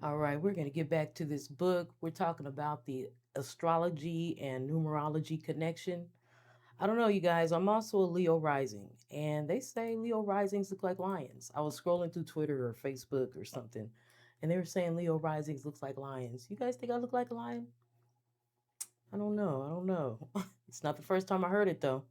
All right, we're going to get back to this book. We're talking about the astrology and numerology connection. I don't know, you guys. I'm also a Leo rising, and they say Leo risings look like lions. I was scrolling through Twitter or Facebook or something, and they were saying Leo risings looks like lions. You guys think I look like a lion? I don't know. I don't know. It's not the first time I heard it, though.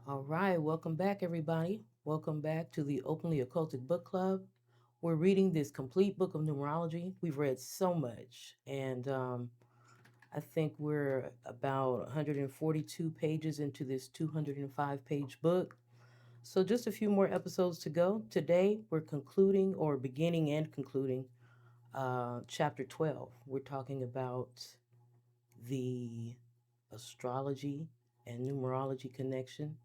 All right, welcome back, everybody. Welcome back to the Openly Occultic Book Club. We're reading this complete book of numerology. We've read so much, and I think we're about 142 pages into this 205-page book. So, just a few more episodes to go. Today, we're concluding or beginning and concluding chapter 12. We're talking about the astrology and numerology connection.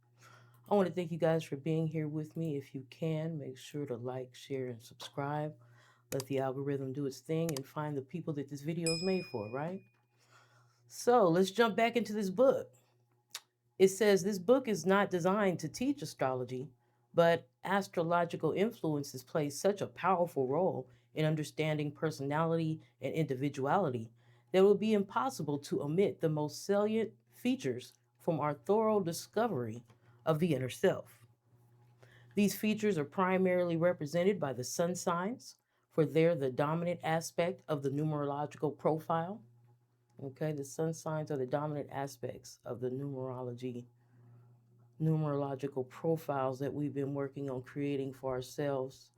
I want to thank you guys for being here with me. If you can, make sure to like, share, and subscribe. Let the algorithm do its thing and find the people that this video is made for, right? So let's jump back into this book. It says this book is not designed to teach astrology, but astrological influences play such a powerful role in understanding personality and individuality that it would be impossible to omit the most salient features from our thorough discovery of the inner self. These features are primarily represented by the sun signs, for they're the dominant aspect of the numerological profile. Okay, the sun signs are the dominant aspects of the numerological profiles that we've been working on creating for ourselves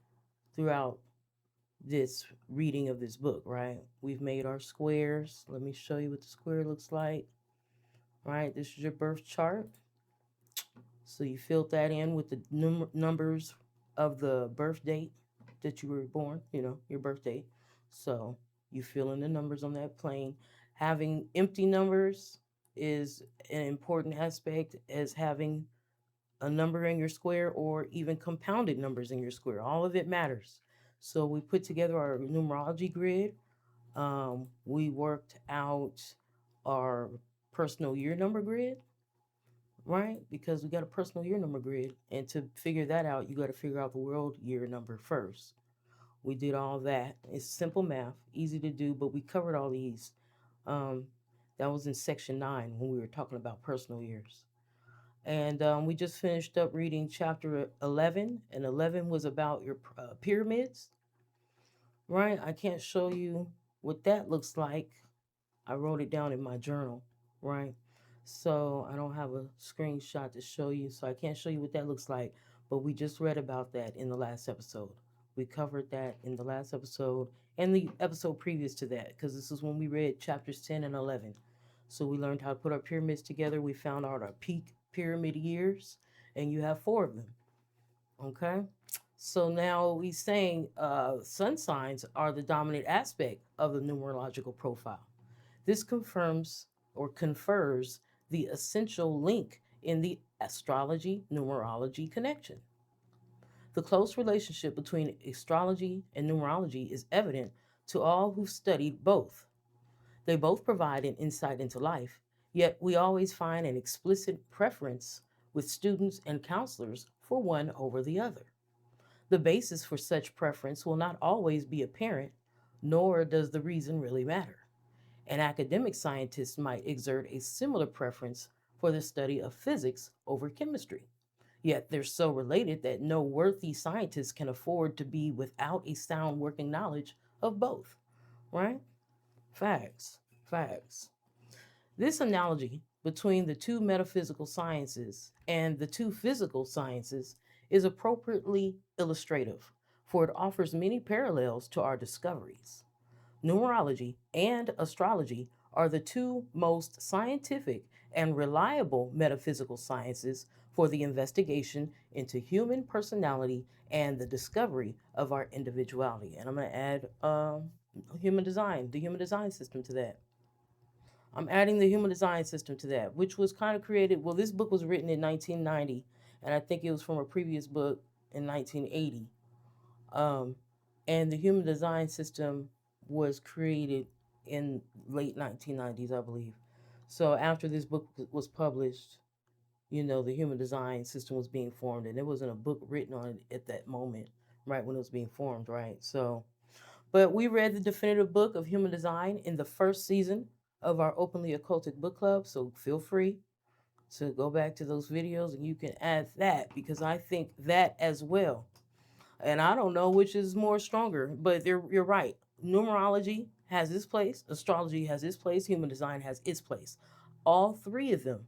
throughout this reading of this book, right? We've made our squares. Let me show you what the square looks like, right? This is your birth chart. So you filled that in with the numbers of the birth date that you were born, your birth date. So you fill in the numbers on that plane. Having empty numbers is an important aspect as having a number in your square or even compounded numbers in your square. All of it matters. So we put together our numerology grid. We worked out our personal year number grid, right? Because we got a personal year number grid. And to figure that out, you got to figure out the world year number first. We did all that. It's simple math, easy to do, but we covered all these. Um, that was in section 9 when we were talking about personal years. And we just finished up reading chapter 11, and 11 was about your pyramids, right? I can't show you what that looks like. I wrote it down in my journal, right? So I don't have a screenshot to show you, so I can't show you what that looks like. But we just read about that in the last episode. We covered that in the last episode and the episode previous to that, because this is when we read chapters 10 and 11. So we learned how to put our pyramids together. We found out our peak pyramid years, and you have 4 of them. Okay. So now we saying sun signs are the dominant aspect of the numerological profile. This confirms or confers the essential link in the astrology numerology connection. The close relationship between astrology and numerology is evident to all who've studied both. They both provide an insight into life, yet we always find an explicit preference with students and counselors for one over the other. The basis for such preference will not always be apparent, nor does the reason really matter. An academic scientist might exert a similar preference for the study of physics over chemistry. Yet they're so related that no worthy scientist can afford to be without a sound working knowledge of both, right? Facts. Facts. This analogy between the two metaphysical sciences and the two physical sciences is appropriately illustrative, for it offers many parallels to our discoveries. Numerology and astrology are the two most scientific and reliable metaphysical sciences for the investigation into human personality and the discovery of our individuality. And I'm going to add human design, the human design system to that. I'm adding the human design system to that, which was kind of created. Well, this book was written in 1990, and I think it was from a previous book in 1980. Um, and the human design system was created in late 1990s, I believe. So after this book was published, the human design system was being formed, and there wasn't a book written on it at that moment, right when it was being formed, right? So, but we read the definitive book of human design in the first season of our Openly Occultic Book Club. So feel free to go back to those videos and you can add that because I think that as well, and I don't know which is more stronger, but you're right. Numerology has its place, astrology has its place, human design has its place. All three of them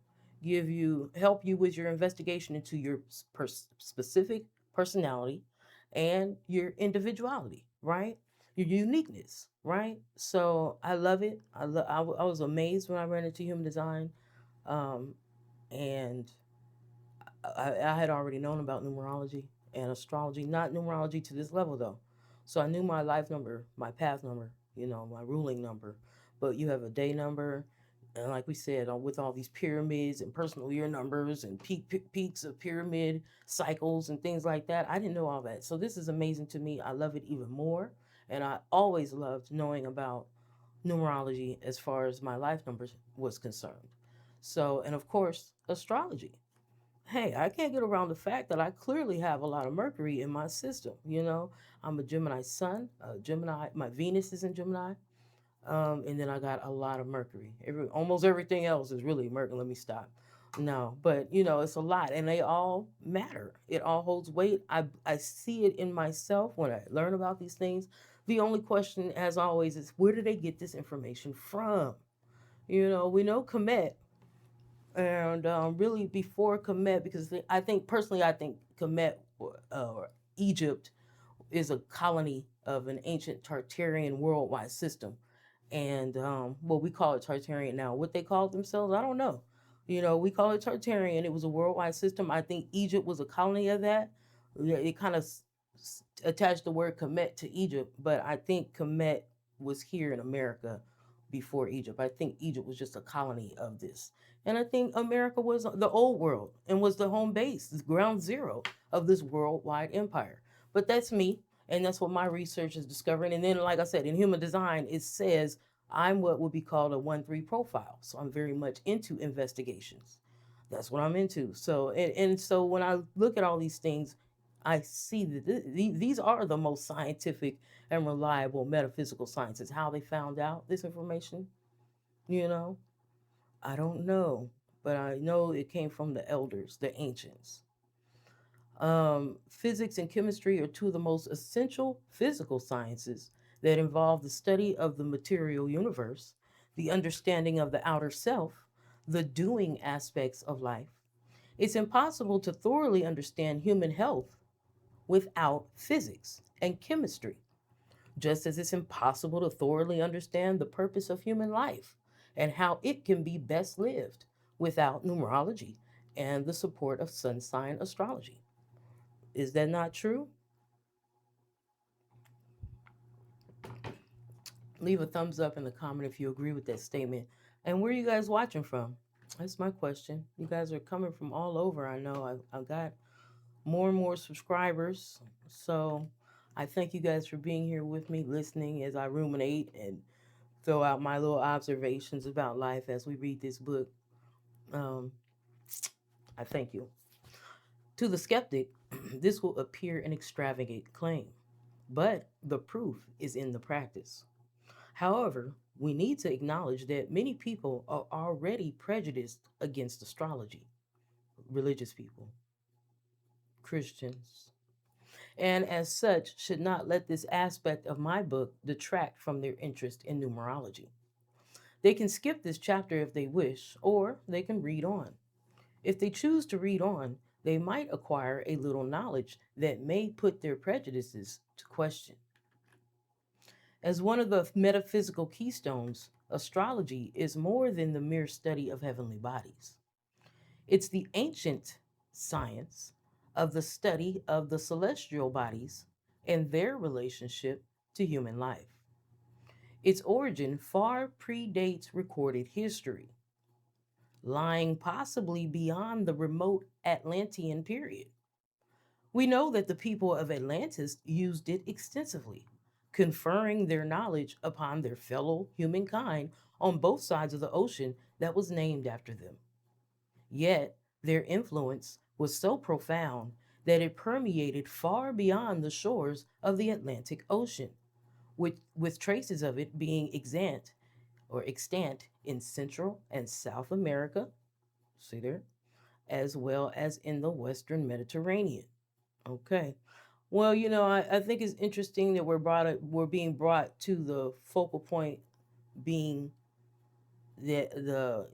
help you with your investigation into your specific personality and your individuality, right? Your uniqueness, right? So I love it. I was amazed when I ran into human design, um, and I had already known about numerology and astrology, not numerology to this level though. So I knew my life number, my path number, my ruling number. But you have a day number, and like we said, with all these pyramids and personal year numbers and peaks of pyramid cycles and things like that, I didn't know all that. So this is amazing to me. I love it even more, and I always loved knowing about numerology as far as my life numbers was concerned. So, and of course, astrology. Hey, I can't get around the fact that I clearly have a lot of Mercury in my system. I'm a Gemini sun, Gemini, my Venus is in Gemini, and then I got a lot of Mercury. Almost everything else is really Mercury. Let me stop. No, but it's a lot, and they all matter. It all holds weight. I see it in myself when I learn about these things. The only question, as always, is where do they get this information from? We know Komet and really before Kemet, because I think personally, I think Kemet or Egypt is a colony of an ancient Tartarian worldwide system, and well, we call it Tartarian now. What they called themselves, I don't know. We call it Tartarian. It was a worldwide system. I think Egypt was a colony of that. Yeah, it kind of attached the word Kemet to Egypt, but I think Kemet was here in America before Egypt. I think Egypt was just a colony of this. And I think America was the old world and was the home base, the ground zero of this worldwide empire. But that's me, and that's what my research is discovering. And then, like I said, in human design, it says I'm what would be called a 1-3 profile. So I'm very much into investigations. That's what I'm into. So, and so when I look at all these things, I see that these are the most scientific and reliable metaphysical sciences. How they found out this information, you know, I don't know, but I know it came from the elders, the ancients. Physics and chemistry are two of the most essential physical sciences that involve the study of the material universe, the understanding of the outer self, the doing aspects of life. It's impossible to thoroughly understand human health without physics and chemistry, just as it's impossible to thoroughly understand the purpose of human life and how it can be best lived without numerology and the support of sun sign astrology. Is that not true? Leave a thumbs up in the comment if you agree with that statement. And where are you guys watching from? That's my question. You guys are coming from all over. I know I've got more and more subscribers. So I thank you guys for being here with me, listening as I ruminate and throw out my little observations about life as we read this book. Um, I thank you. To the skeptic, this will appear an extravagant claim, but the proof is in the practice. However, we need to acknowledge that many people are already prejudiced against astrology, religious people, Christians, and as such should not let this aspect of my book detract from their interest in numerology. They can skip this chapter if they wish, or they can read on. If they choose to read on, they might acquire a little knowledge that may put their prejudices to question. As one of the metaphysical keystones, astrology is more than the mere study of heavenly bodies. It's the ancient science of the study of the celestial bodies and their relationship to human life. Its origin far predates recorded history, lying possibly beyond the remote Atlantean period. We know that the people of Atlantis used it extensively, conferring their knowledge upon their fellow humankind on both sides of the ocean that was named after them. Yet, their influence was so profound that it permeated far beyond the shores of the Atlantic Ocean, with traces of it being extant in Central and South America, see there, as well as in the Western Mediterranean. Okay. Well, I think it's interesting that we're being brought to the focal point being the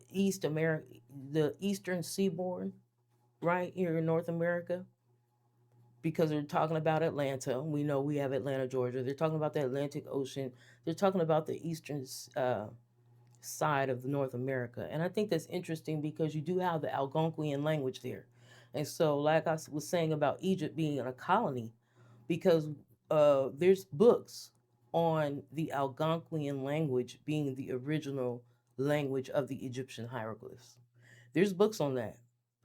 the Eastern Seaboard, right here in North America, because they're talking about Atlanta. We know we have Atlanta, Georgia. They're talking about the Atlantic Ocean. They're talking about the eastern side of North America. And I think that's interesting because you do have the Algonquian language there. And so, like I was saying about Egypt being a colony, because there's books on the Algonquian language being the original language of the Egyptian hieroglyphs. There's books on that.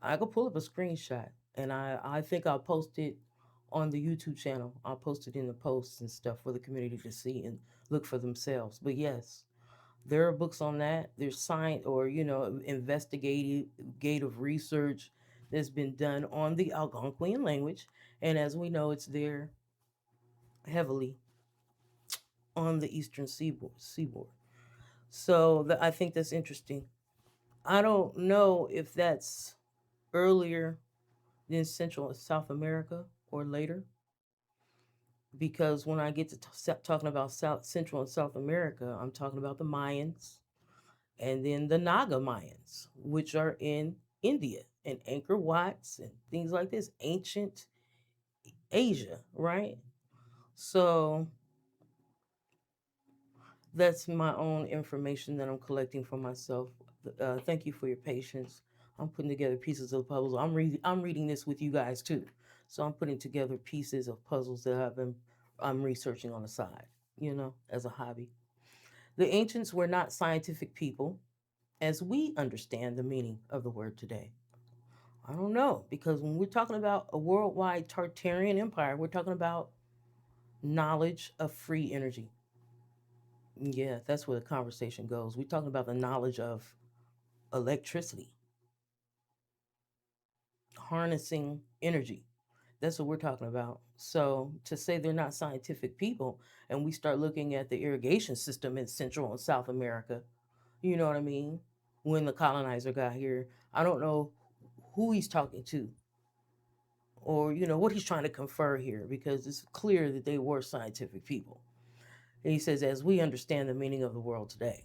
I could pull up a screenshot and I think I'll post it on the YouTube channel. I'll post it in the posts and stuff for the community to see and look for themselves. But yes, there are books on that. There's science or investigative research that's been done on the Algonquian language, and as we know, it's there heavily on the eastern seaboard. So I think that's interesting. I don't know if that's earlier than Central and South America or later, because when I get to talking about Central and South America, I'm talking about the Mayans and then the Naga Mayans, which are in India, and Angkor Wats and things like this, ancient Asia, right? So that's my own information that I'm collecting for myself. Thank you for your patience. I'm putting together pieces of puzzles. I'm reading this with you guys too, so I'm putting together pieces of puzzles that I'm researching on the side, as a hobby. The ancients were not scientific people, as we understand the meaning of the word today. I don't know, because when we're talking about a worldwide Tartarian empire, we're talking about knowledge of free energy. Yeah, that's where the conversation goes. We're talking about the knowledge of electricity, harnessing energy. That's what we're talking about. So to say they're not scientific people, and we start looking at the irrigation system in Central and South America, you know what I mean? When the colonizer got here, I don't know who he's talking to or what he's trying to confer here, because it's clear that they were scientific people. And he says, as we understand the meaning of the world today,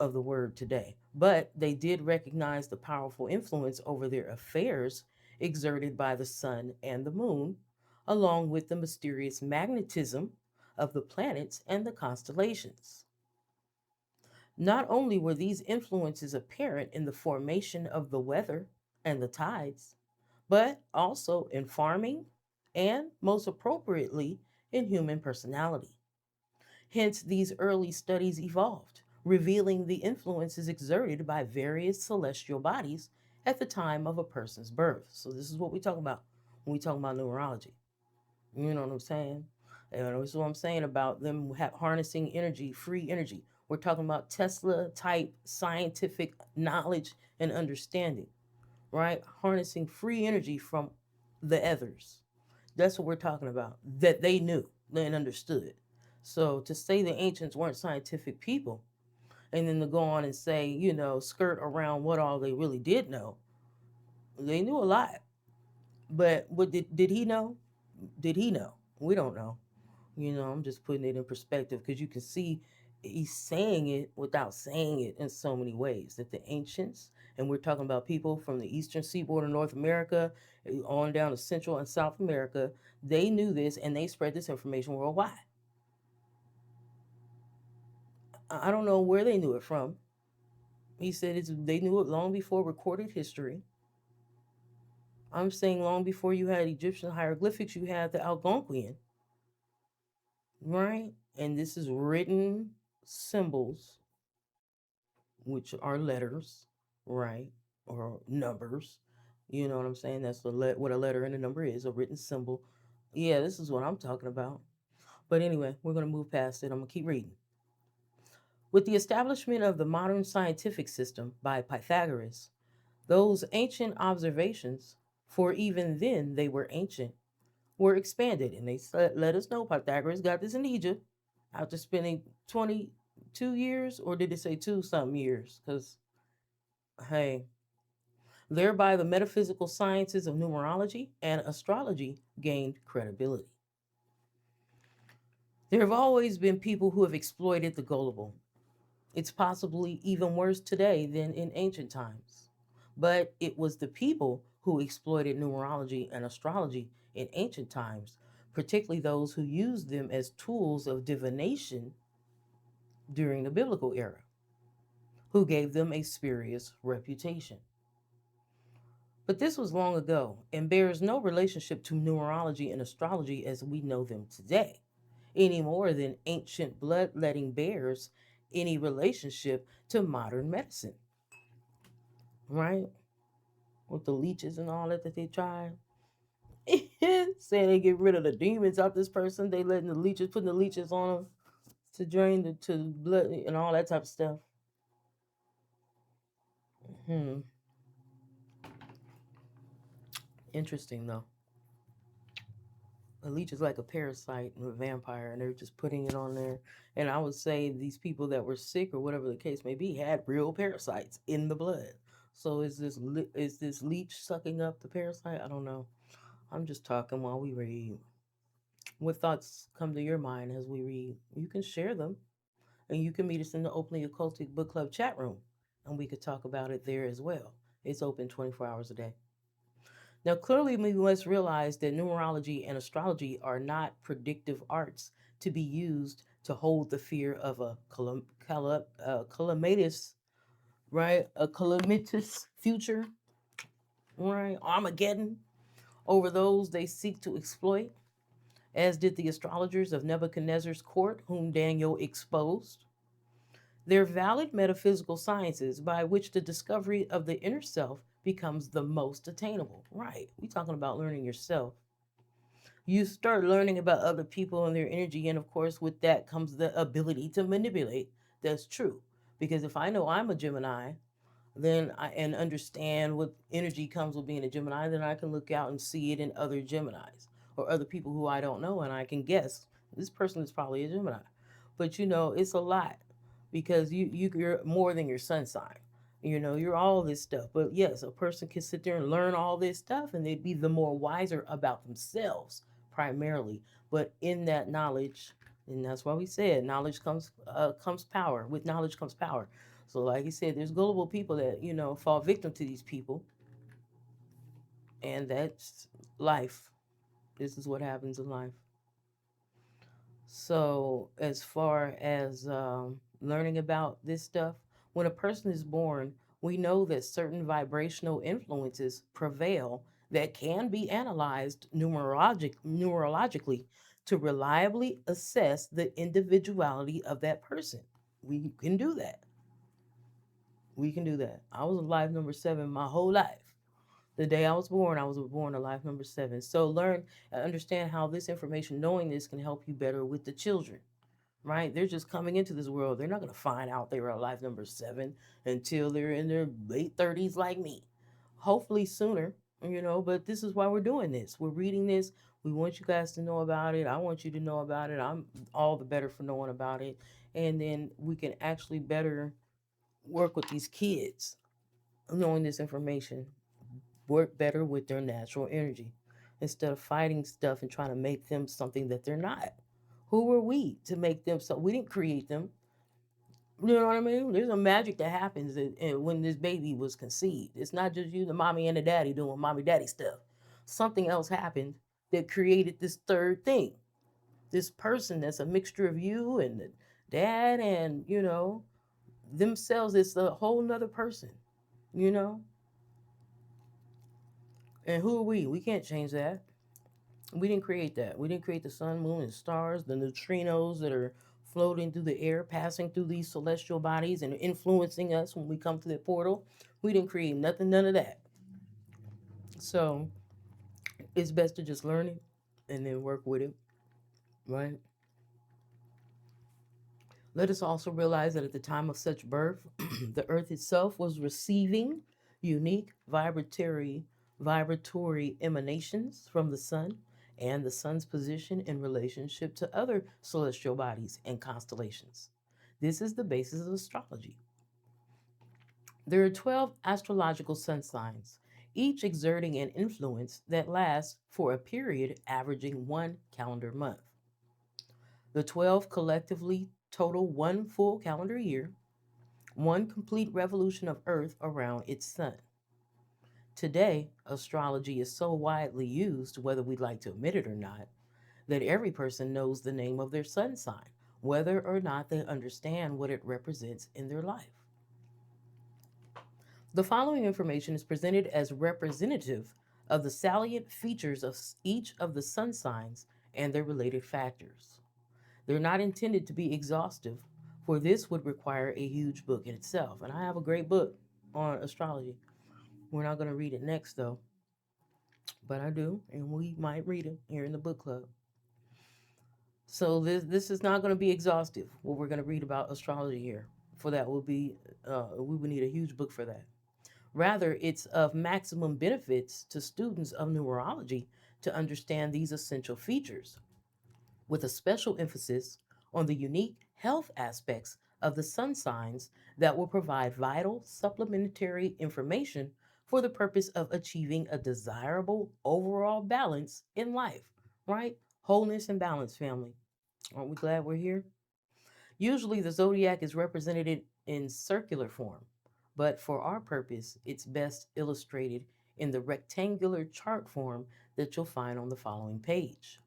of the word today. But they did recognize the powerful influence over their affairs exerted by the sun and the moon, along with the mysterious magnetism of the planets and the constellations. Not only were these influences apparent in the formation of the weather and the tides, but also in farming and, most appropriately, in human personality. Hence, these early studies evolved, revealing the influences exerted by various celestial bodies at the time of a person's birth. So, this is what we talk about when we talk about numerology. You know what I'm saying? And this is what I'm saying about them harnessing energy, free energy. We're talking about Tesla type scientific knowledge and understanding, right? Harnessing free energy from the ethers. That's what we're talking about, that they knew and understood. So to say the ancients weren't scientific people, and then to go on and say, skirt around what all they really did know, they knew a lot. But what did he know? Did he know? We don't know. I'm just putting it in perspective because you can see he's saying it without saying it in so many ways. That the ancients, and we're talking about people from the eastern seaboard of North America on down to Central and South America, they knew this and they spread this information worldwide. I don't know where they knew it from. He said they knew it long before recorded history. I'm saying long before you had Egyptian hieroglyphics, you had the Algonquian, right? And this is written. symbols, which are letters, right? Or numbers. You know what I'm saying? That's what a letter and a number is, a written symbol. Yeah, this is what I'm talking about. But anyway, we're going to move past it. I'm going to keep reading. With the establishment of the modern scientific system by Pythagoras, those ancient observations, for even then they were ancient, were expanded. And they let us know Pythagoras got this in Egypt after spending 22 years, or did it say two something years? Because, hey, thereby the metaphysical sciences of numerology and astrology gained credibility. There have always been people who have exploited the gullible. It's possibly even worse today than in ancient times. But it was the people who exploited numerology and astrology in ancient times, particularly those who used them as tools of divination during the biblical era, who gave them a spurious reputation. But this was long ago and bears no relationship to numerology and astrology as we know them today, any more than ancient bloodletting bears any relationship to modern medicine, right? With the leeches and all that they tried. Saying they get rid of the demons out this person, they letting the leeches, putting the leeches on them to drain the to blood and all that type of stuff. Hmm. Interesting though. A leech is like a parasite and a vampire, and they're just putting it on there. And I would say these people that were sick or whatever the case may be had real parasites in the blood. So is this leech sucking up the parasite? I don't know. I'm just talking while we read. What thoughts come to your mind as we read? You can share them, and you can meet us in the Openly Occultic Book Club chat room, and we could talk about it there as well. It's open 24 hours a day. Now, clearly, we must realize that numerology and astrology are not predictive arts to be used to hold the fear of a calamitous, right? A calamitous future, right? Armageddon over those they seek to exploit, as did the astrologers of Nebuchadnezzar's court, whom Daniel exposed. They're valid metaphysical sciences by which the discovery of the inner self becomes the most attainable. Right. We're talking about learning yourself. You start learning about other people and their energy, and of course, with that comes the ability to manipulate. That's true. Because if I know I'm a Gemini, then I and understand what energy comes with being a Gemini, then I can look out and see it in other Geminis or other people who I don't know, and I can guess this person is probably a Gemini. But it's a lot because you're more than your sun sign. You're all this stuff. But yes, a person can sit there and learn all this stuff, and they'd be the more wiser about themselves primarily. But in that knowledge, and that's why we said knowledge comes power. With knowledge comes power. So, like you said, there's gullible people that fall victim to these people, and that's life. This is what happens in life. So, as far as learning about this stuff, when a person is born, we know that certain vibrational influences prevail that can be analyzed neurologically to reliably assess the individuality of that person. We can do that. We can do that. I was alive number 7 my whole life. The day I was born alive number 7. So learn and understand how this information, knowing this, can help you better with the children, right? They're just coming into this world. They're not going to find out they were alive number 7 until they're in their late 30s like me. Hopefully sooner, but this is why we're doing this. We're reading this. We want you guys to know about it. I want you to know about it. I'm all the better for knowing about it. And then we can actually better work with these kids knowing this information, work better with their natural energy instead of fighting stuff and trying to make them something that they're not. Who were we to make them so? We didn't create them. You know what I mean? There's a magic that happens when this baby was conceived. It's not just you, the mommy, and the daddy doing mommy daddy stuff. Something else happened that created this third thing. This person that's a mixture of you and the dad and, themselves. It's a whole nother person, you know? And who are we? We can't change that. We didn't create that. We didn't create the sun, moon, and stars, the neutrinos that are floating through the air, passing through these celestial bodies and influencing us when we come through that portal. We didn't create nothing, none of that. So it's best to just learn it and then work with it, right? Let us also realize that at the time of such birth, the earth itself was receiving unique vibratory emanations from the sun and the sun's position in relationship to other celestial bodies and constellations. This is the basis of astrology. There are 12 astrological sun signs, each exerting an influence that lasts for a period averaging one calendar month. The 12 collectively total one full calendar year, one complete revolution of Earth around its sun. Today, astrology is so widely used, whether we'd like to admit it or not, that every person knows the name of their sun sign, whether or not they understand what it represents in their life. The following information is presented as representative of the salient features of each of the sun signs and their related factors. They're not intended to be exhaustive, for this would require a huge book in itself. And I have a great book on astrology. We're not going to read it next, though, but I do, and we might read it here in the book club. So this is not going to be exhaustive. What we're going to read about astrology here. For that, we would need a huge book for that. Rather, it's of maximum benefits to students of numerology to understand these essential features, with a special emphasis on the unique health aspects of the sun signs that will provide vital supplementary information for the purpose of achieving a desirable overall balance in life, right? Wholeness and balance, family. Aren't we glad we're here? Usually, the zodiac is represented in circular form, but for our purpose, it's best illustrated in the rectangular chart form that you'll find on the following page.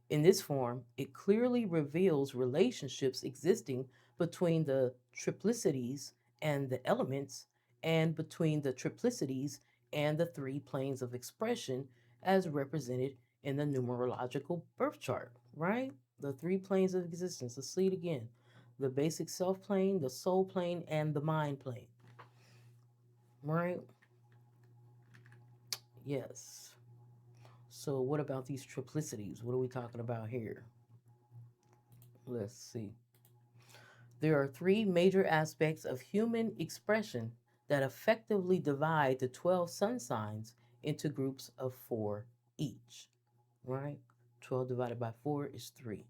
In this form, it clearly reveals relationships existing between the triplicities and the elements, and between the triplicities and the three planes of expression as represented in the numerological birth chart, right? The three planes of existence. Let's see it again: the basic self plane, the soul plane, and the mind plane, right? Yes. So, what about these triplicities? What are we talking about here? Let's see. There are three major aspects of human expression that effectively divide the 12 sun signs into groups of four each, right? 12 divided by 4 is 3,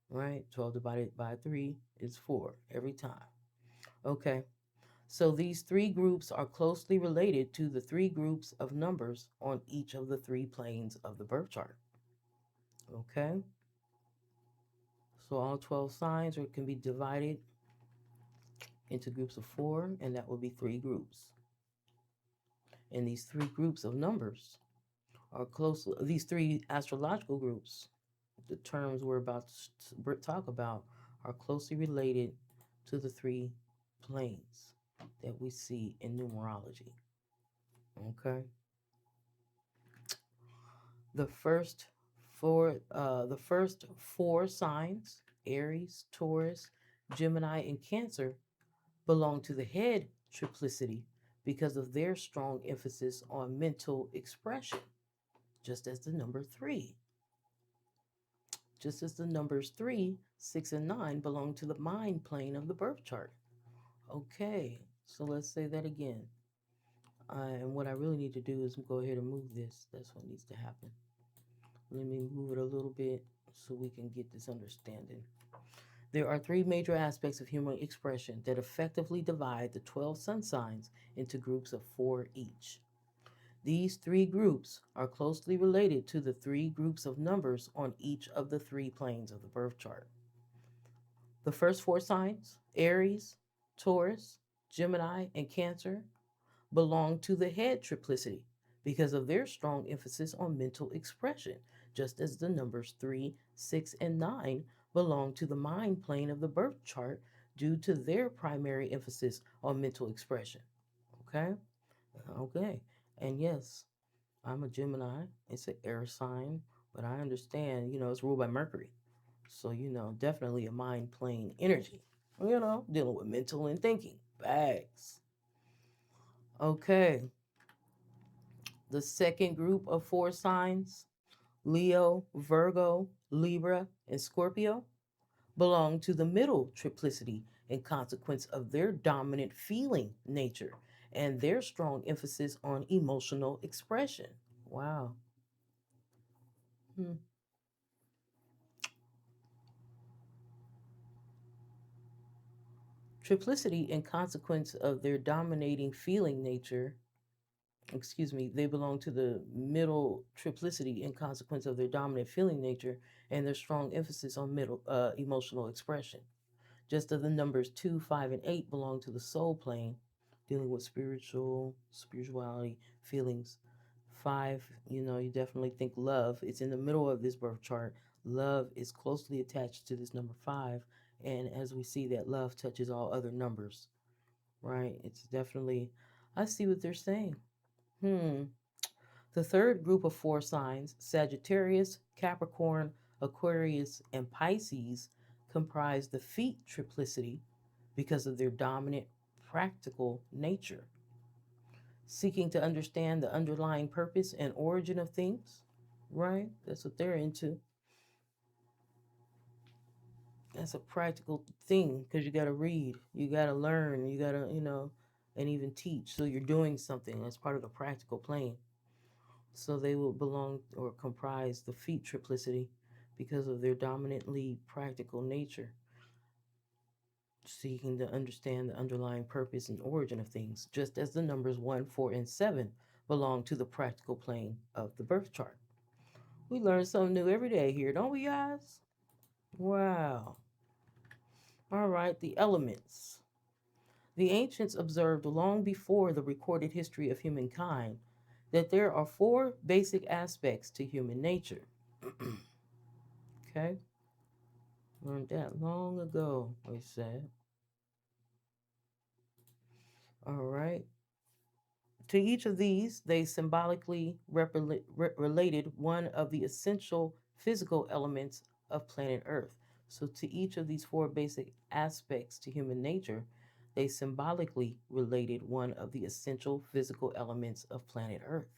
right? 12 divided by 3 is 4 every time. Okay, so these three groups are closely related to the three groups of numbers on each of the three planes of the birth chart. Okay, so all 12 signs can be divided into groups of four, and that would be three groups. And these three groups of numbers are close, these three astrological groups, the terms we're about to talk about, are closely related to the three planes that we see in numerology. Okay. The first four signs, Aries, Taurus, Gemini, and Cancer, belong to the head triplicity because of their strong emphasis on mental expression, just as the number three. Just as the numbers 3, 6, and 9 belong to the mind plane of the birth chart. Okay, so let's say that again. And what I really need to do is go ahead and move this. That's what needs to happen. Let me move it a little bit so we can get this understanding. There are three major aspects of human expression that effectively divide the 12 sun signs into groups of four each. These three groups are closely related to the three groups of numbers on each of the three planes of the birth chart. The first four signs, Aries, Taurus, Gemini, and Cancer, belong to the head triplicity because of their strong emphasis on mental expression, just as the numbers 3, 6, and 9 belong to the mind plane of the birth chart due to their primary emphasis on mental expression. Okay? Okay. And yes, I'm a Gemini. It's an air sign, but I understand, it's ruled by Mercury. So, definitely a mind plane energy, dealing with mental and thinking. Bags. Okay. The second group of four signs, Leo, Virgo, Libra, and Scorpio, belong to the middle triplicity in consequence of their dominant feeling nature and their strong emphasis on emotional expression. Wow. Hmm. Triplicity in consequence of their dominating feeling nature, they belong to the middle triplicity in consequence of their dominant feeling nature and their strong emphasis on middle emotional expression. Just as the numbers 2, 5, and 8 belong to the soul plane, dealing with spirituality, feelings. 5, you definitely think love. It's in the middle of this birth chart. Love is closely attached to this number 5. And as we see that love touches all other numbers, right? It's definitely, I see what they're saying. Hmm. The third group of four signs, Sagittarius, Capricorn, Aquarius, and Pisces, comprise the feet triplicity because of their dominant practical nature, seeking to understand the underlying purpose and origin of things, right? That's what they're into. That's a practical thing because you got to read, you got to learn, you got to, and even teach. So you're doing something that's part of the practical plane. So they will belong or comprise the feet triplicity because of their dominantly practical nature, seeking to understand the underlying purpose and origin of things, just as the numbers 1, 4, and 7 belong to the practical plane of the birth chart. We learn something new every day here, don't we, guys? Wow. All right, the elements. The ancients observed long before the recorded history of humankind that there are four basic aspects to human nature. Okay? Learned that long ago, we said. All right. To each of these, they symbolically related one of the essential physical elements of planet Earth. So, to each of these four basic aspects to human nature, they symbolically related one of the essential physical elements of planet Earth: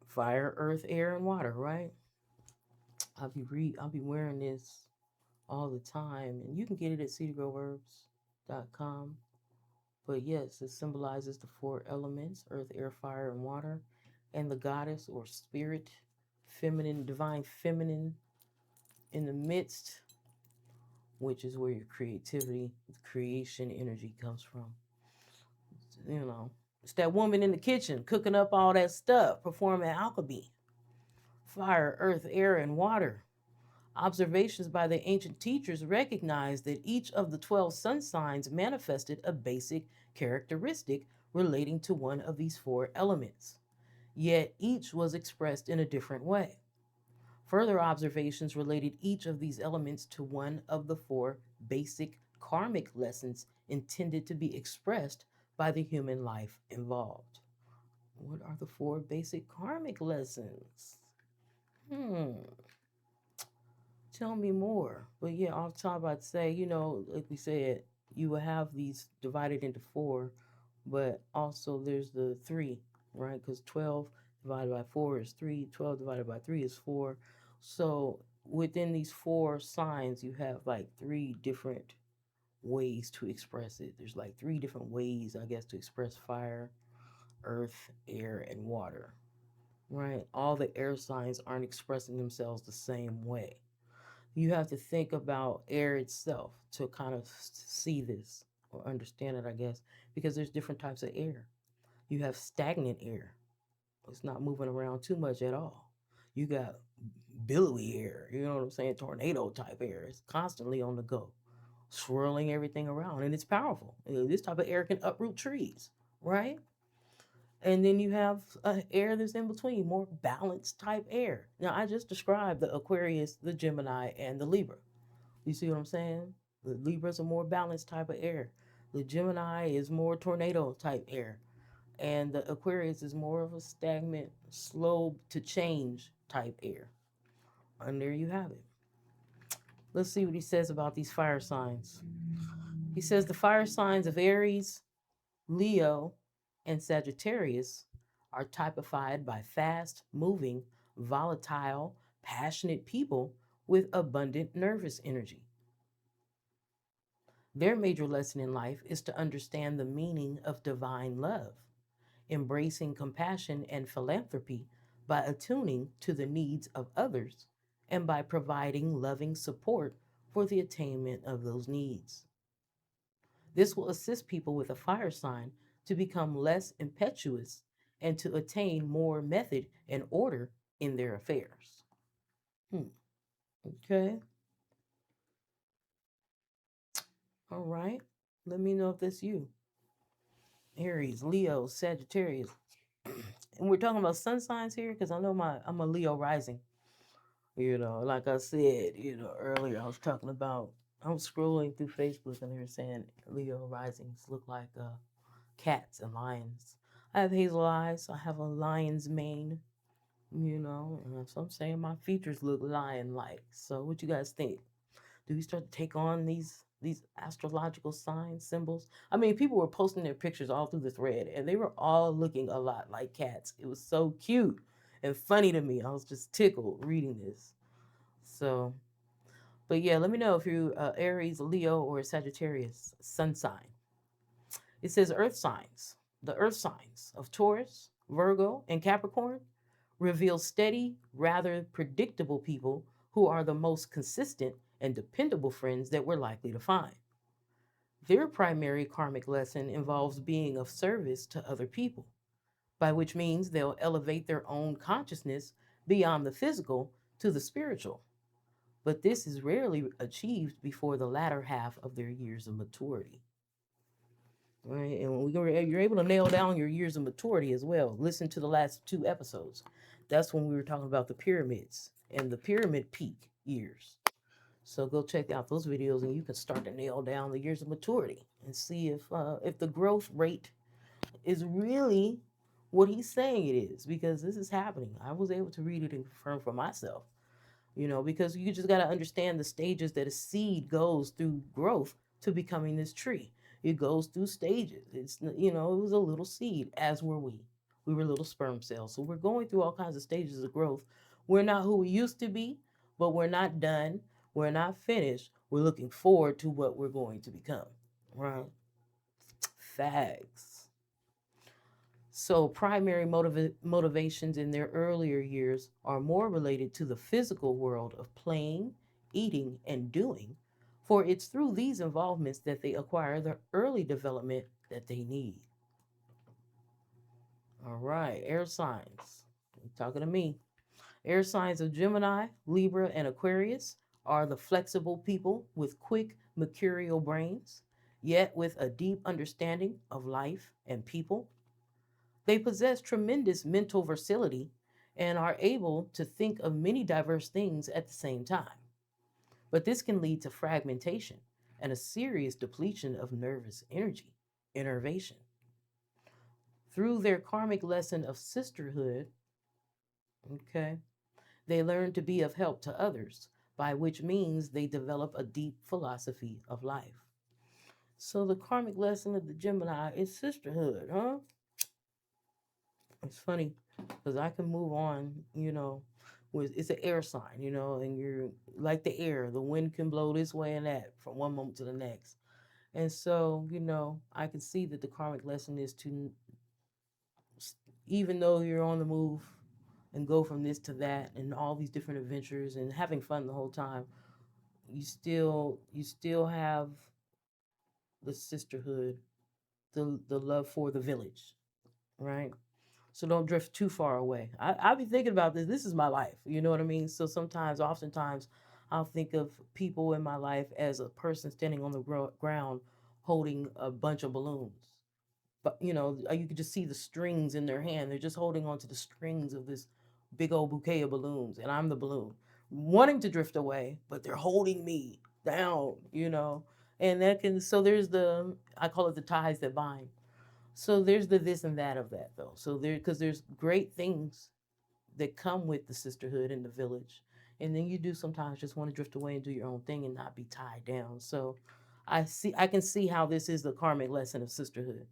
fire, earth, air, and water, right? I'll be wearing this all the time, and you can get it at cedargroveherbs.com. But yes, it symbolizes the four elements: earth, air, fire, and water, and the goddess or spirit, feminine, divine feminine in the midst, which is where your creativity, creation energy comes from. You know, it's that woman in the kitchen cooking up all that stuff, performing alchemy. Fire, earth, air, and water. Observations by the ancient teachers recognized that each of the 12 sun signs manifested a basic characteristic relating to one of these four elements, yet each was expressed in a different way. Further observations related each of these elements to one of the four basic karmic lessons intended to be expressed by the human life involved. What are the four basic karmic lessons? Hmm. Tell me more. But yeah, off top, I'd say, like we said, you will have these divided into four, but also there's the three, right? Because 12 divided by 4 is 3, 12 divided by 3 is 4. So within these four signs, you have like three different ways to express it. There's like three different ways, I guess, to express fire, earth, air, and water, right? All the air signs aren't expressing themselves the same way. You have to think about air itself to kind of see this or understand it, I guess, because there's different types of air. You have stagnant air, it's not moving around too much at all. You got billowy air, you know what I'm saying? Tornado type air. It's constantly on the go, swirling everything around, and it's powerful. This type of air can uproot trees, right? And then you have air that's in between, more balanced type air. Now, I just described the Aquarius, the Gemini, and the Libra. You see what I'm saying? The Libra's a more balanced type of air. The Gemini is more tornado type air. And the Aquarius is more of a stagnant, slow to change type air. And there you have it. Let's see what he says about these fire signs. He says the fire signs of Aries, Leo, and Sagittarius are typified by fast moving, volatile, passionate people with abundant nervous energy. Their major lesson in life is to understand the meaning of divine love, embracing compassion and philanthropy by attuning to the needs of others and by providing loving support for the attainment of those needs. This will assist people with a fire sign to become less impetuous and to attain more method and order in their affairs. Hmm. Okay. All right. Let me know if that's you. Aries, Leo, Sagittarius. And we're talking about sun signs here because I know I'm a Leo rising. Like I said, earlier I was talking about I was scrolling through Facebook and they were saying Leo risings look like cats and lions. I have hazel eyes. I have a lion's mane. And so I'm saying my features look lion-like. So what you guys think? Do we start to take on these astrological signs, symbols? I mean, people were posting their pictures all through the thread, and they were all looking a lot like cats. It was so cute and funny to me. I was just tickled reading this. So, but yeah, let me know if you Aries, Leo, or Sagittarius sun sign. It says Earth signs. The Earth signs of Taurus, Virgo, and Capricorn reveal steady, rather predictable people who are the most consistent and dependable friends that we're likely to find. Their primary karmic lesson involves being of service to other people, by which means they'll elevate their own consciousness beyond the physical to the spiritual. But this is rarely achieved before the latter half of their years of maturity. Right? And when you're able to nail down your years of maturity as well, listen to the last two episodes. That's when we were talking about the pyramids and the pyramid peak years. So go check out those videos, and you can start to nail down the years of maturity and see if the growth rate is really what he's saying it is, because this is happening. I was able to read it and confirm for myself. Because you just got to understand the stages that a seed goes through growth to becoming this tree. It goes through stages. It was a little seed, as were we. We were little sperm cells. So we're going through all kinds of stages of growth. We're not who we used to be, but we're not done. We're not finished. We're looking forward to what we're going to become. Right? Facts. So, primary motivations in their earlier years are more related to the physical world of playing, eating, and doing, for it's through these involvements that they acquire the early development that they need. All right, air signs. You're talking to me. Air signs of Gemini, Libra, and Aquarius are the flexible people with quick, mercurial brains, yet with a deep understanding of life and people. They possess tremendous mental versatility and are able to think of many diverse things at the same time. But this can lead to fragmentation and a serious depletion of nervous energy, innervation. Through their karmic lesson of sisterhood, okay, they learn to be of help to others, by which means they develop a deep philosophy of life. So the karmic lesson of the Gemini is sisterhood, huh? It's funny because I can move on, with it's an air sign, and you're like the air, the wind can blow this way and that from one moment to the next. And so, I can see that the karmic lesson is to, even though you're on the move and go from this to that and all these different adventures and having fun the whole time, you still have the sisterhood, the love for the village, right? So don't drift too far away. I'll be thinking about this. This is my life. You know what I mean? So oftentimes, I'll think of people in my life as a person standing on the ground holding a bunch of balloons. But, you could just see the strings in their hand. They're just holding onto the strings of this big old bouquet of balloons. And I'm the balloon, wanting to drift away, but they're holding me down. And so there's I call it the ties that bind. So there's the this and that of that though. So because there's great things that come with the sisterhood in the village. And then you do sometimes just want to drift away and do your own thing and not be tied down. So I can see how this is the karmic lesson of sisterhood.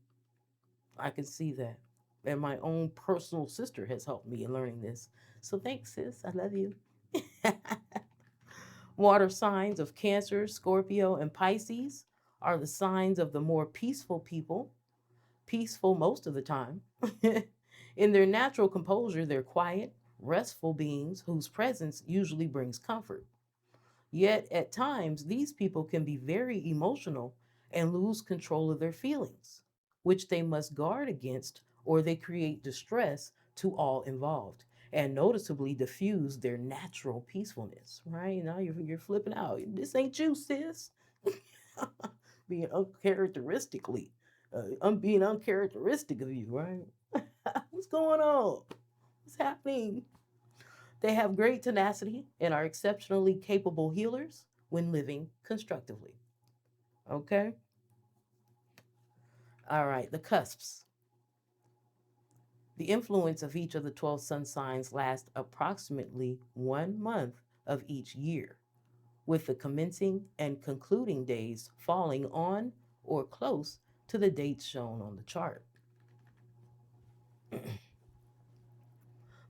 I can see that. And my own personal sister has helped me in learning this. So thanks, sis. I love you. Water signs of Cancer, Scorpio, and Pisces are the signs of the more peaceful people, peaceful most of the time. In their natural composure, they're quiet, restful beings whose presence usually brings comfort. Yet, at times, these people can be very emotional and lose control of their feelings, which they must guard against or they create distress to all involved and noticeably diffuse their natural peacefulness, right? Now you're flipping out. This ain't you, sis. Being uncharacteristically, I'm being uncharacteristic of you, right? What's going on? What's happening? They have great tenacity and are exceptionally capable healers when living constructively. Okay? All right, the cusps. The influence of each of the 12 sun signs lasts approximately 1 month of each year, with the commencing and concluding days falling on or close to the dates shown on the chart.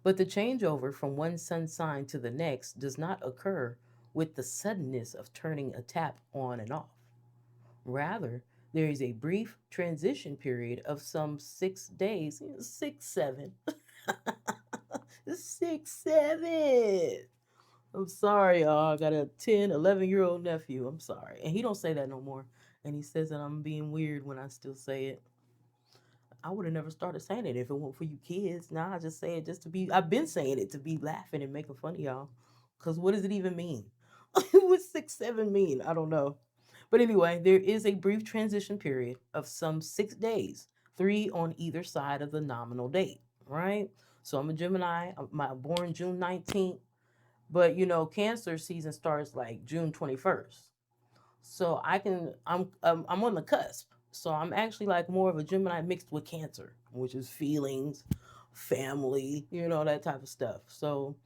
But the changeover from one sun sign to the next does not occur with the suddenness of turning a tap on and off. Rather, there is a brief transition period of some 6 days, 6, 7, 6, 7. I'm sorry, y'all. I got a 10, 11-year-old nephew. I'm sorry. And he don't say that no more. And he says that I'm being weird when I still say it. I would have never started saying it if it weren't for you kids. Now I just say it just to be, I've been saying it to be laughing and making fun of y'all. Because what does it even mean? What's 6, 7 mean? I don't know. But anyway, there is a brief transition period of some 6 days, three on either side of the nominal date, right? So I'm a Gemini. I'm born June 19th, but Cancer season starts like June 21st. So I'm on the cusp. So I'm actually like more of a Gemini mixed with Cancer, which is feelings, family, that type of stuff. So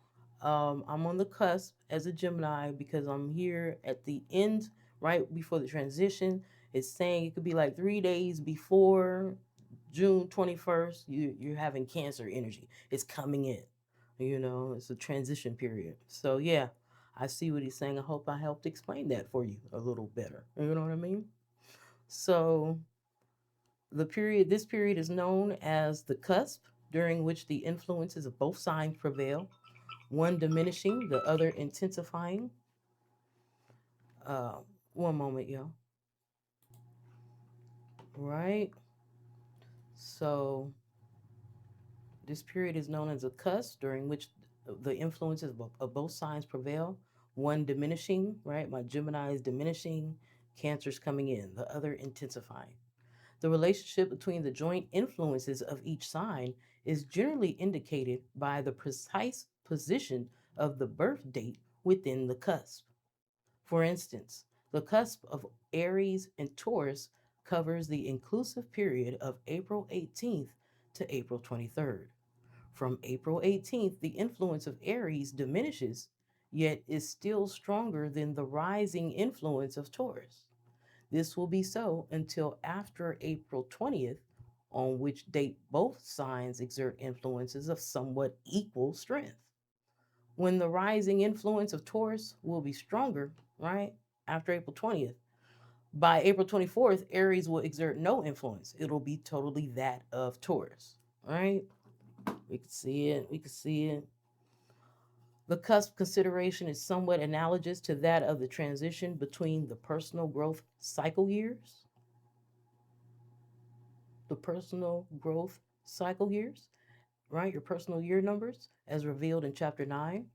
I'm on the cusp as a Gemini because I'm here at the end, right before the transition. It's saying it could be like 3 days before June 21st. You're having Cancer energy. It's coming in. It's a transition period. So yeah, I see what he's saying. I hope I helped explain that for you a little better. You know what I mean? So this period is known as the cusp, during which the influences of both signs prevail, one diminishing, the other intensifying. Uh, One moment, yo. Right? So this period is known as a cusp, during which the influences of both signs prevail, one diminishing, right? My Gemini is diminishing, Cancer's coming in, the other intensifying. The relationship between the joint influences of each sign is generally indicated by the precise position of the birth date within the cusp. For instance, the cusp of Aries and Taurus covers the inclusive period of April 18th to April 23rd. From April 18th, the influence of Aries diminishes, yet is still stronger than the rising influence of Taurus. This will be so until after April 20th, on which date both signs exert influences of somewhat equal strength. When the rising influence of Taurus will be stronger, right, after April 20th, by April 24th, Aries will exert no influence. It'll be totally that of Taurus, right? We can see it. We can see it. The cusp consideration is somewhat analogous to that of the transition between the personal growth cycle years, the personal growth cycle years, right? Your personal year numbers, as revealed in chapter 9.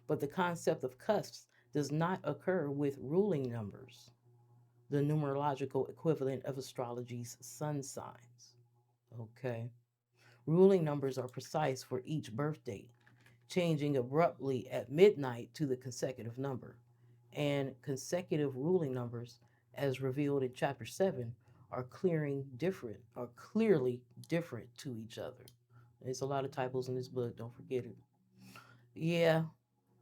But the concept of cusps does not occur with ruling numbers, the numerological equivalent of astrology's sun signs. Okay. Ruling numbers are precise for each birth date, changing abruptly at midnight to the consecutive number. And consecutive ruling numbers, as revealed in chapter 7, are clearly different to each other. There's a lot of typos in this book. Don't forget it. Yeah,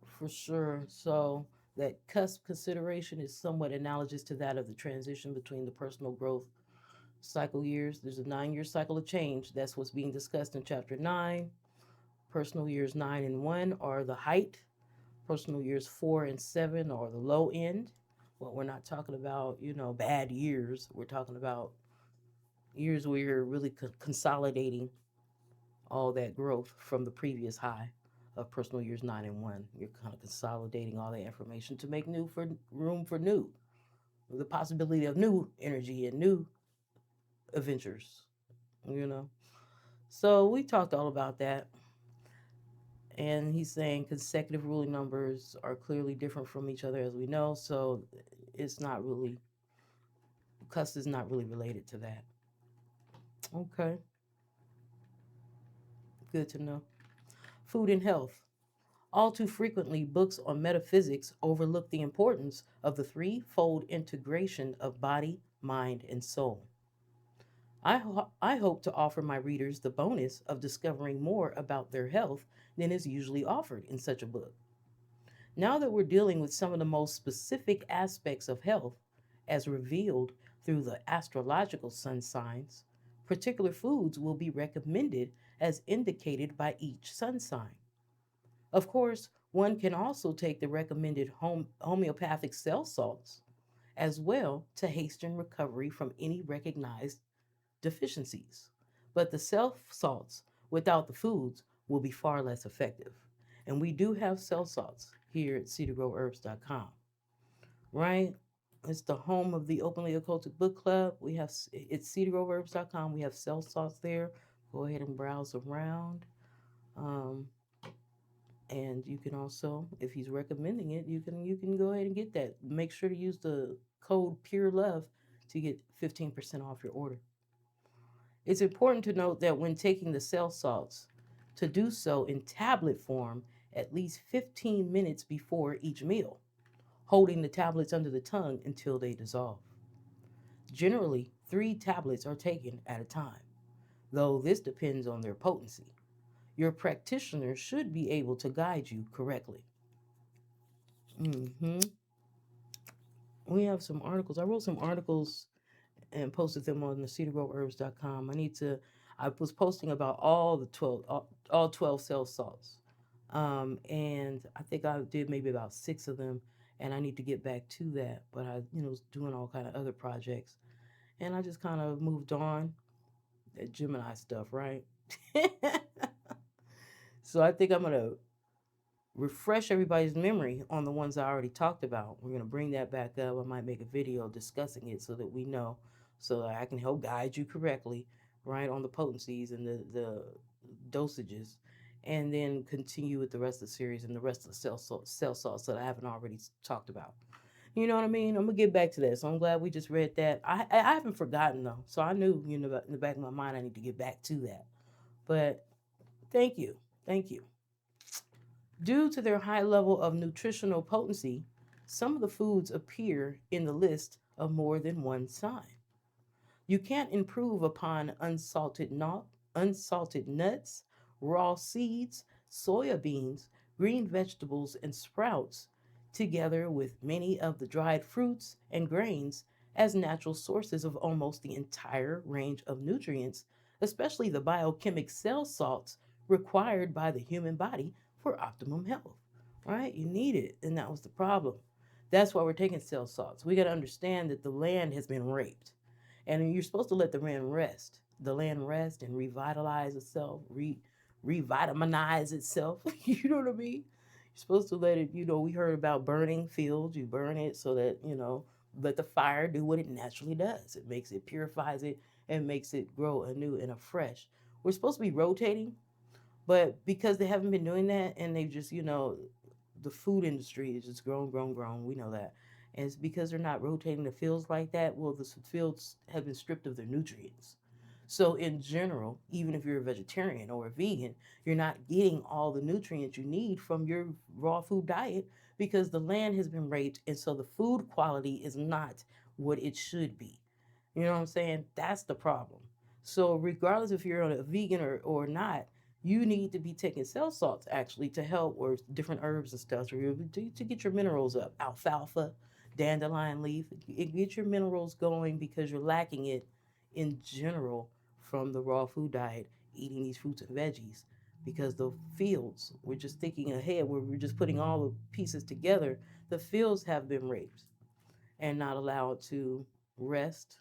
for sure. So that cusp consideration is somewhat analogous to that of the transition between the personal growth cycle years. There's a 9 year cycle of change. That's what's being discussed in chapter 9. Personal years 9 and 1 are the height. Personal years 4 and 7 are the low end. Well, we're not talking about, bad years. We're talking about years where you're really consolidating all that growth from the previous high of personal years 9 and 1. You're kind of consolidating all that information to make new for room for new, the possibility of new energy and new adventures, you know. So we talked all about that. And he's saying consecutive ruling numbers are clearly different from each other, as we know. So it's not really, Cus is not really related to that. Okay, good to know. Food and health. All too frequently, books on metaphysics overlook the importance of the threefold integration of body, mind, and soul. I hope to offer my readers the bonus of discovering more about their health than is usually offered in such a book. Now that we're dealing with some of the most specific aspects of health, as revealed through the astrological sun signs, particular foods will be recommended as indicated by each sun sign. Of course, one can also take the recommended homeopathic cell salts as well to hasten recovery from any recognized deficiencies. But the cell salts without the foods will be far less effective. And we do have cell salts here at cedargroveherbs.com, right? It's the home of the Openly Occultic Book Club. We have it's cedargroveherbs.com. We have cell salts there. Go ahead and browse around. Um, and you can also, if he's recommending it, you can go ahead and get that. Make sure to use the code Pure Love to get 15% off your order. It's important to note that when taking the cell salts, to do so in tablet form at least 15 minutes before each meal, holding the tablets under the tongue until they dissolve. Generally, 3 tablets are taken at a time, though this depends on their potency. Your practitioner should be able to guide you correctly. hmm We have some articles. I wrote some articles and posted them on the cedargroveherbs.com. I was posting about all 12 cell salts. And I think I did maybe about 6 of them, and I need to get back to that. But I, was doing all kind of other projects, and I just kind of moved on. That Gemini stuff, right? So I think I'm gonna refresh everybody's memory on the ones I already talked about. We're going to bring that back up. I might make a video discussing it so that we know, so that I can help guide you correctly, right, on the potencies and the dosages, and then continue with the rest of the series and the rest of the cell salts that I haven't already talked about. You know what I mean? I'm gonna get back to that. So I'm glad we just read that. I haven't forgotten though, so I knew, in the back of my mind I need to get back to that. But thank you. Due to their high level of nutritional potency, some of the foods appear in the list of more than one sign. You can't improve upon unsalted nuts, raw seeds, soya beans, green vegetables, and sprouts, together with many of the dried fruits and grains, as natural sources of almost the entire range of nutrients, especially the biochemic cell salts required by the human body for optimum health. Right? You need it. And that was the problem. That's why we're taking cell salts. We got to understand that the land has been raped, and you're supposed to let the land rest and revitalize itself, revitamize itself. You know what I mean? You're supposed to let it, we heard about burning fields. You burn it so that, let the fire do what it naturally does. It purifies it, and makes it grow anew and afresh. We're supposed to be rotating, but because they haven't been doing that, and they've just, the food industry is just grown. We know that. And it's because they're not rotating the fields like that. Well, the fields have been stripped of their nutrients. So, in general, even if you're a vegetarian or a vegan, you're not getting all the nutrients you need from your raw food diet because the land has been raped. And so the food quality is not what it should be. You know what I'm saying? That's the problem. So, regardless if you're a vegan or not, You need to be taking cell salts actually to help, or different herbs and stuff to get your minerals up. Alfalfa, dandelion leaf, it get your minerals going because you're lacking it in general from the raw food diet, eating these fruits and veggies. Because the fields, we're just thinking ahead, where we're just putting all the pieces together. The fields have been raped and not allowed to rest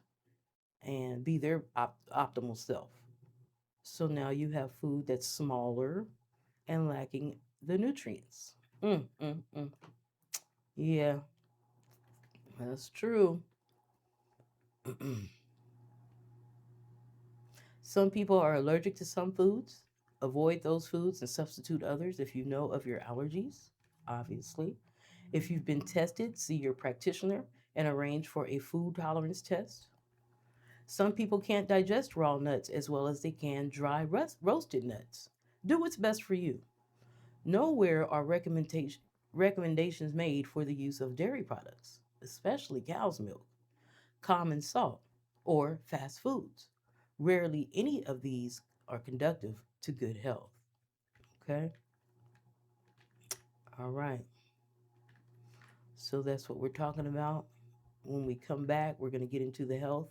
and be their optimal self. So now you have food that's smaller and lacking the nutrients. Mm, mm, mm. Yeah, that's true. Some people are allergic to some foods. Avoid those foods and substitute others if you know of your allergies, obviously. If you've been tested, see your practitioner and arrange for a food tolerance test. Some people can't digest raw nuts as well as they can dry roasted nuts. Do what's best for you. Nowhere are recommendations made for the use of dairy products, especially cow's milk, common salt, or fast foods. Rarely any of these are conductive to good health. Okay? All right. So that's what we're talking about. When we come back, we're going to get into the health,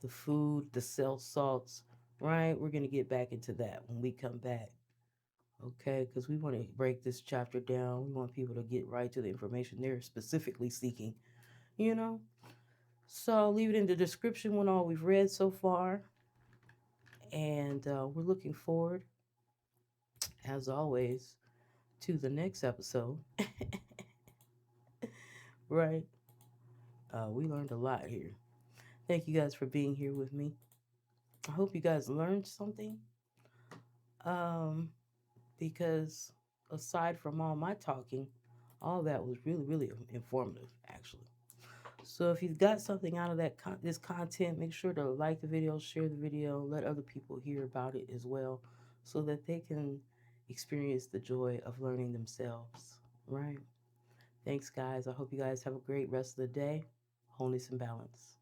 the food, the cell salts, right? We're going to get back into that when we come back. Okay, because we want to break this chapter down. We want people to get right to the information they're specifically seeking, you know? So leave it in the description when all we've read so far. And we're looking forward, as always, to the next episode. Right? We learned a lot here. Thank you guys for being here with me. I hope you guys learned something. Um, because aside from all my talking, all that was really, really informative, actually. So if you've got something out of this content, make sure to like the video, share the video, let other people hear about it as well, so that they can experience the joy of learning themselves. Right? Thanks, guys. I hope you guys have a great rest of the day. Wholeness and balance.